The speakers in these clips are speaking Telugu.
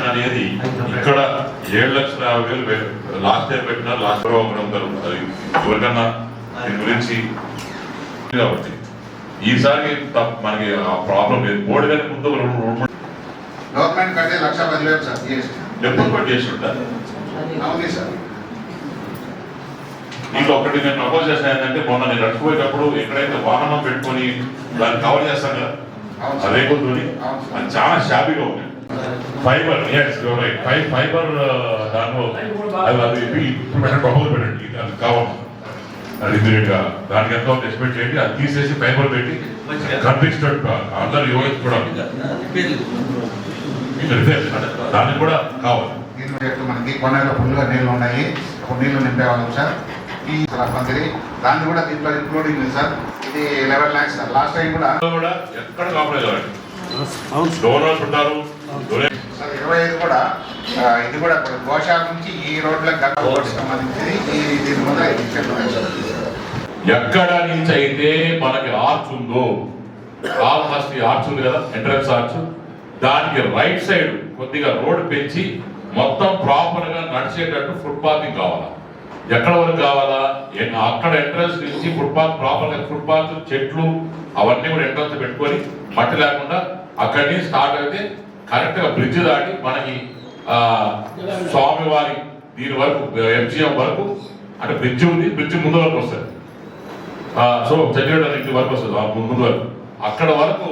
ఎక్స్టెన్షన్ అనేది ఇక్కడ 7,50,000 లాస్ట్ టైం పెట్టిన లాస్ట్ ఎవరికన్నా దీని గురించి కాబట్టి ఈసారి మనకి ప్రాబ్లం లేదు. బోర్డు కానీ ముందు గవర్నమెంట్ కంటే 1,10,000 సార్ ఎప్పుడు కూడా చేసి ఉంటారు. అవును సార్. ఇంకా ఒకటి నేను ప్రపోజ్ చేస్తాను ఏంటంటే మొన్న నేను నడుచుకుపోయేటప్పుడు ఎక్కడైతే వాహనం పెట్టుకొని దాన్ని కవర్ చేస్తాను కదా రేకులతోని అది చాలా షాబీగా ఉంది. ఫైబర్ ఫైబర్ దానిలో అది ప్రపోజ్ పెట్టండి, అది కావాలి అది ఇమీడియట్ గా దానికి ఎంతో ఎక్స్పెక్ట్ చేయండి. అది తీసేసి ఫైబర్ పెట్టి కనిపించినట్టు అందరు యువత కూడా దానికి కూడా కావాలి. మనకి కొన్నేళ్ళ ఫుల్గా నీళ్ళు ఉన్నాయి, అప్పుడు నీళ్లు నింపేవాళ్ళం సార్. ఈ మందిరి దాన్ని కూడా దీంట్లో ఇంక్లూడింగ్ ఉంది సార్. ఇది 11 lakhs సార్. లాస్ట్ టైం కూడా ఎక్కడ కాపలేదు డోనర్స్ ఉంటారు సార్. 25 కూడా ఇది కూడా గోశాల నుంచి ఈ రోడ్లకు సంబంధించింది దీని ముందర ఎక్కడ నుంచి అయితే మనకి ఆర్చ్ ఉందో ఆర్చ్ ఉంది కదా, ఎంట్రన్స్ ఆర్చ్, దానికి రైట్ సైడ్ కొద్దిగా రోడ్ పెంచి మొత్తం ప్రాపర్ గా నడిచేటట్టు ఫుట్పాతింగ్ కావాలా. ఎక్కడ వరకు కావాలా, అక్కడ ఎంట్రన్స్ నుంచి ఫుట్పాత్ ప్రాపర్ గా ఫుట్పాత్ చెట్లు అవన్నీ కూడా ఎంట్రన్స్ పెట్టుకొని మట్టి లేకుండా అక్కడి నుంచి స్టార్ట్ అయితే కరెక్ట్ గా బ్రిడ్జ్ దాటి మనకి స్వామివారి దీని వరకు ఎంజిఎం వరకు అంటే బ్రిడ్జ్ ఉంది, బ్రిడ్జ్ ముందు వరకు వస్తుంది. సో చదివేట ఇంటి వరకు వస్తుంది ముందు వరకు. అక్కడ వరకు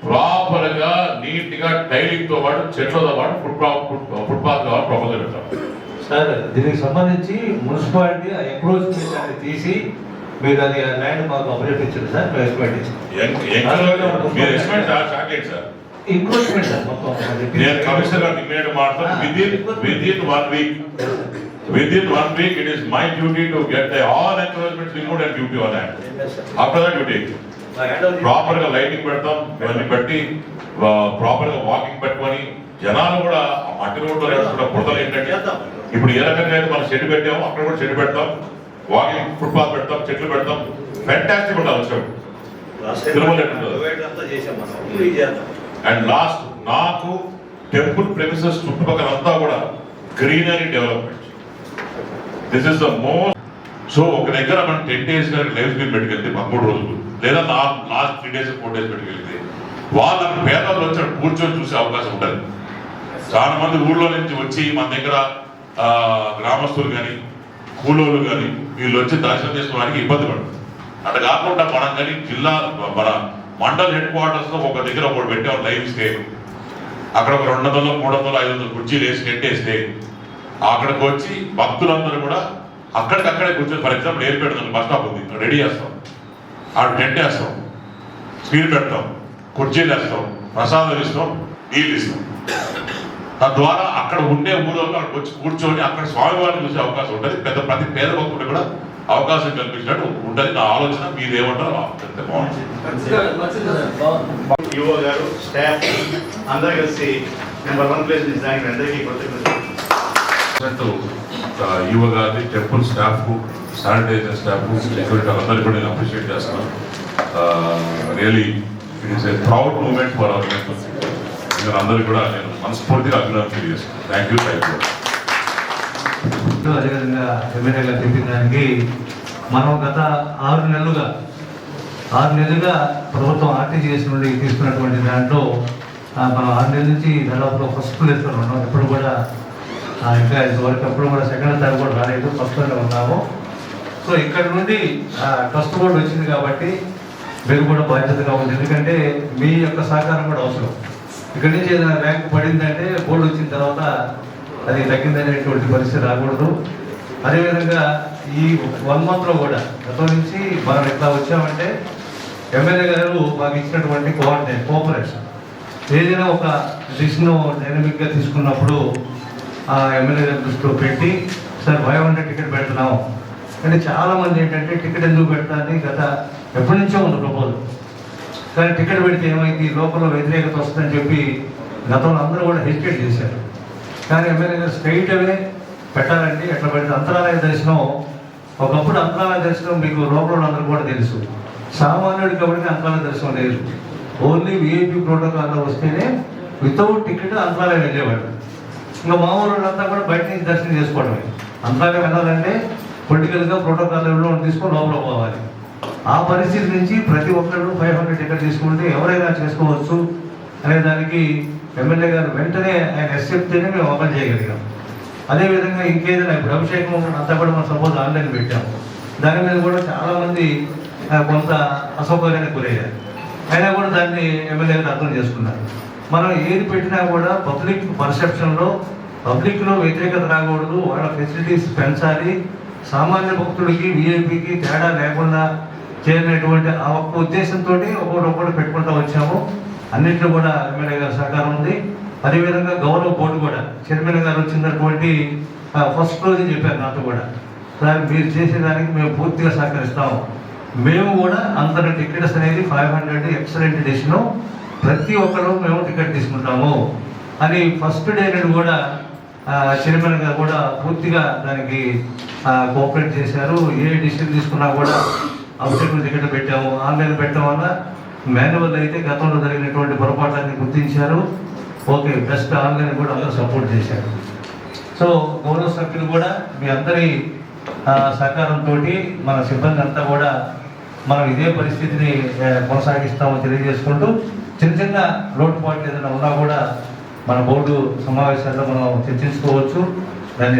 ప్రాపర్ గా నీట్ గా టైలింగ్ తో పాటు చెట్లతో పాటు ఫుట్పాత్ కావాలి ప్రపోజల్ పెట్టాం సార్. దీనికి సంబంధించి మున్సిపాలిటీ ఎంక్రోచ్మెంట్ అనేది తీసి మీరు అది ల్యాండ్ మాకు అప్డేట్ ఇచ్చారు సార్. ఎంక్రోచ్మెంట్ సార్ మొత్తం నేను కమిషనర్ గారు ఇమ్మీడియట్ మాట్లాడతాను. Within one week, it is my duty to get all encroachments removed and duty on that. After that, you take. Proper గా లైటింగ్ పెడతాం, ఇవన్నీ పెట్టి ప్రాపర్ గా వాకింగ్ పెట్టుకొని జనాలు కూడా మట్టి రోడ్లో కూడా బుడతలు ఏంటంటే ఇప్పుడు ఏ రకంగా అయితే మనం షెడ్ పెట్టామో అక్కడ కూడా షెడ్ పెడతాం, వాకింగ్ ఫుట్పాత్ పెడతాం, చెట్లు పెడతాం. ఫ్యాంటాస్టిక్ ఉంటుంది వచ్చాడు తిరుమల. అండ్ లాస్ట్ నాకు టెంపుల్ ప్రెమిసెస్ చుట్టుపక్కల అంతా కూడా greenery development. This is the most. So ఒక దగ్గర మనం 10 days లైఫ్ స్పీడ్ పెట్టుకెళ్తే 13 రోజులు లేదా లాస్ట్ 3 days 4 days పెట్టుకెళ్తే వాళ్ళకి పేదలు వచ్చాడు కూర్చొని చూసే అవకాశం ఉంటుంది. చాలా మంది ఊళ్ళో నుంచి వచ్చి మన దగ్గర గ్రామస్తులు కానీ కూలోళ్ళు కానీ వీళ్ళు వచ్చి దర్శనం చేసుకోవడానికి ఇబ్బంది పడుతుంది. అట్లా కాకుండా మనం కానీ జిల్లా మన మండల్ హెడ్ క్వార్టర్స్ లో ఒక దగ్గర ఒకటి పెట్టాం లైవ్ స్టే. అక్కడ ఒక 200, 300, 500 కుర్చీలు వేసి నెట్టేస్తే అక్కడికి వచ్చి భక్తులందరూ కూడా అక్కడికక్కడే కూర్చొని, ఫర్ ఎగ్జాంపుల్ ఎయిర్పేట బస్ స్టాప్ ఉంది, రెడీ చేస్తాం, ఆడ టెంట్ వేస్తాం, స్పీడ్ పెడతాం, కుర్చీలు వేస్తాం, ప్రసాదం ఇస్తాం, నీళ్ళు ఇస్తాం. తద్వారా అక్కడ ఉండే ఊళ్ళో అక్కడికి వచ్చి కూర్చొని అక్కడ స్వామివారిని చూసే అవకాశం ఉంటుంది. ప్రతి పేద భక్తుడు కూడా అవకాశం కల్పించినట్టు ఉంటుంది. నా ఆలోచన మీరు ఏమంటారో బాగుంటుంది. యువ గారు స్టాఫ్ అందరూ కలిసి నెంబర్ 1 ప్లేస్ నిజానికి అందరికీ యువ గారి temple staff, sanitizer staff, security అందరికీ కూడా నేను అప్రిషియేట్ చేస్తాను. Really it is a proud moment for our temple. అందరికీ కూడా నేను మనస్ఫూర్తిగా అభినందన తెలియజేస్తాను. Thank you. అదేవిధంగా ఎమ్మెల్యే గారు చెప్పిన దానికి మనం గత 6 నెలలుగా ప్రభుత్వం ఆర్టీజీఎస్ నుండి తీసుకున్నటువంటి దాంట్లో మనం 6 నెలల నుంచి దాదాపు ఫస్ట్ ప్లేస్లో ఉన్నాం. ఎప్పుడు కూడా ఇంకా ఇంతవరకు ఎప్పుడు కూడా సెకండ్ థర్డ్ కూడా రాలేదు, ఫస్ట్లోనే ఉన్నాము. సో ఇక్కడ నుండి ట్రస్ట్ బోర్డు వచ్చింది కాబట్టి మీరు కూడా బాధ్యతగా ఉంది. ఎందుకంటే మీ యొక్క సహకారం కూడా అవసరం. ఇక్కడి నుంచి ఏదైనా ర్యాంక్ పడిందంటే బోర్డు వచ్చిన తర్వాత అది తగ్గిందనేటువంటి పరిస్థితి రాకూడదు. అదేవిధంగా ఈ 1 monthలో కూడా గతం నుంచి మనం ఎట్లా వచ్చామంటే ఎమ్మెల్యే గారు మాకు ఇచ్చినటువంటి కోఆపరేషన్, ఏదైనా ఒక డిసిషన్ డైనమిక్గా తీసుకున్నప్పుడు ఆ ఎమ్మెల్యే గారి దృష్టిలో పెట్టి సార్ 500 టికెట్ పెడుతున్నాం అంటే చాలామంది ఏంటంటే టికెట్ ఎందుకు పెట్టాలని గత ఎప్పటి నుంచో ఉంది ప్రపోజల్. కానీ టికెట్ పెడితే ఏమైంది, లోపల వ్యతిరేకత వస్తుందని చెప్పి గతంలో అందరూ కూడా హెసిటేట్ చేశారు. కానీ ఎమ్మెల్యే గారు స్ట్రైట్ అవే పెట్టాలండి. ఎట్లా పెడితే అంతరాలయ దర్శనం, ఒకప్పుడు అంతరాలయ దర్శనం మీకు లోపల అందరూ కూడా తెలుసు, సామాన్యుడి కాబట్టి అంతరాలయ దర్శనం లేదు. ఓన్లీ విఐపి ప్రోటోకాల్లో వస్తేనే వితౌట్ టికెట్ అంతరాలయం వెళ్ళేవాడు. ఇంకా మామూలు వాళ్ళంతా కూడా బయట నుంచి దర్శనం చేసుకోవడమే. అంతగా వెళ్ళాలంటే పొలిటికల్గా ప్రోటోకాల్ లెవెల్లో తీసుకొని లోపల పోవాలి. ఆ పరిస్థితి నుంచి ప్రతి ఒక్కరు 500 టికెట్ తీసుకుంటే ఎవరైనా చేసుకోవచ్చు అనే దానికి ఎమ్మెల్యే గారు వెంటనే ఆయన ఎస్చెప్తేనే మేము అమలు చేయగలిగాం. అదేవిధంగా ఇంకేదైనా ఇప్పుడు అభిషేకం అంతా కూడా మనం సపోజ్ ఆన్లైన్ పెట్టాము, దాని మీద కూడా చాలామంది కొంత అసౌకర్యానికి గురయ్యారు. అయినా కూడా దాన్ని ఎమ్మెల్యే గారు అర్థం చేసుకున్నారు. మనం ఏది పెట్టినా కూడా పబ్లిక్ పర్సెప్షన్లో పబ్లిక్లో వ్యతిరేకత రాకూడదు, వాళ్ళ ఫెసిలిటీస్ పెంచాలి, సామాన్య భక్తుడికి విఐపికి తేడా లేకుండా చేయనటువంటి ఆ ఒక్క ఉద్దేశంతో ఒకటి పెట్టుకుంటూ వచ్చాము. అన్నింటిలో కూడా ఎమ్మెల్యే గారి సహకారం ఉంది. అదేవిధంగా గౌరవ బోర్డు కూడా చైర్మన్ గారు వచ్చినటువంటి ఫస్ట్ రోజు చెప్పారు నాతో కూడా, సార్ మీరు చేసేదానికి మేము పూర్తిగా సహకరిస్తాము, మేము కూడా అంతటి టికెట్స్ అనేది 500 ఎక్సలెంట్ ఎడిషన్ ప్రతి ఒక్కరు మేము టికెట్ తీసుకుంటాము అని ఫస్ట్ డే నుండి కూడా చైర్మన్ గారు కూడా పూర్తిగా దానికి కోఆపరేట్ చేశారు. ఏ డిసిషన్ తీసుకున్నా కూడా అబ్జెక్టివ్ టికెట్ పెట్టాము. ఆన్లైన్ పెట్టడం వల్ల మాన్యువల్ అయితే గతంలో జరిగినటువంటి పొరపాట్లన్నీ గుర్తించారు. ఓకే, బెస్ట్ ఆన్లైన్ కూడా అందరూ సపోర్ట్ చేశారు. సో గౌరవ సభ్యులు కూడా మీ అందరి సహకారంతో మన సిబ్బంది అంతా కూడా మనం ఇదే పరిస్థితిని కొనసాగిస్తామని తెలియజేసుకుంటూ, చిన్న చిన్న లోటుపాట్లు ఏదైనా ఉన్నా కూడా మన బోర్డు సమావేశాల్లో మనం చర్చించుకోవచ్చు. దాన్ని